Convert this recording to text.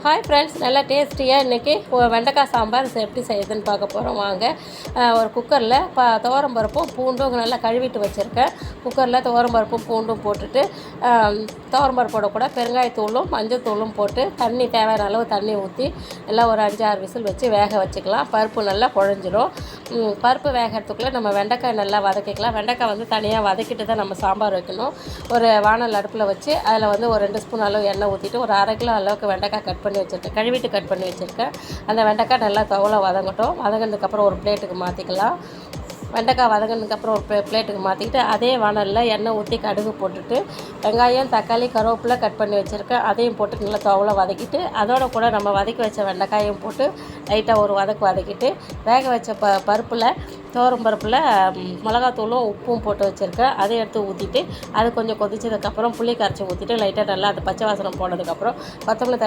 Hi friends, நல்லா டேஸ்டியாக இன்றைக்கி வெண்டைக்காய் சாம்பார் எப்படி செய்யுதுன்னு பார்க்க போகிறோம். வாங்க. ஒரு குக்கரில் துவரம்பருப்பும் பூண்டும் நல்லா கழுவிட்டு வச்சுருக்கேன். குக்கரில் துவரம்பருப்பும் பூண்டும் போட்டுட்டு துவரம்பருப்போட கூட பெருங்காயத்தூளும் மஞ்சத்தூளும் போட்டு தேவையான அளவு தண்ணி ஊற்றி எல்லாம் ஒரு 5-6 விசில் வச்சு வேக வச்சுக்கலாம். பருப்பு நல்லா குழஞ்சிடும். பருப்பு வேகிறதுக்குள்ளே நம்ம வெண்டைக்காய் நல்லா வதக்கிக்கலாம். வெண்டைக்காய் தனியாக வதக்கிட்டு தான் நம்ம சாம்பார் வைக்கணும். ஒரு வானல் அடுப்பில் வச்சு அதில் ஒரு 2 ஸ்பூன் அளவு எண்ணெய் ஊற்றிட்டு ஒரு 1/2 கிலோ அளவுக்கு வெண்டைக்காய் கட் பண்ணி வச்சுருக்கேன். கழுவிட்டு கட் பண்ணி வச்சுருக்கேன். அந்த வெண்டைக்காய் நல்லா வதங்கட்டும். வதங்கினதுக்கப்புறம் ஒரு பிளேட்டுக்கு மாற்றிக்கலாம். வெண்டைக்காய் வதங்கினதுக்கப்புறம் ஒரு பிளேட்டுக்கு மாற்றிக்கிட்டு அதே வானலில் எண்ணெய் ஊற்றி கடுகு போட்டுட்டு வெங்காயம், தக்காளி, கருவேப்பிலை கட் பண்ணி வச்சுருக்கேன். அதையும் போட்டு நல்லா வதக்கிட்டு அதோட கூட நம்ம வதக்கி வச்ச வெண்டைக்காயும் போட்டு லைட்டாக ஒரு வதக்கிட்டு வேக வச்ச பருப்பில் துவரம்பருப்பில் மிளகாத்தூளும் உப்பும் போட்டு வச்சுருக்கேன். அதை எடுத்து ஊற்றிட்டு அது கொஞ்சம் கொதிச்சதுக்கப்புறம் புளி கரைச்சி ஊற்றிட்டு லைட்டாக நல்லா அந்த பச்சை வாசனை போனதுக்கப்புறம் கொத்தமல்லி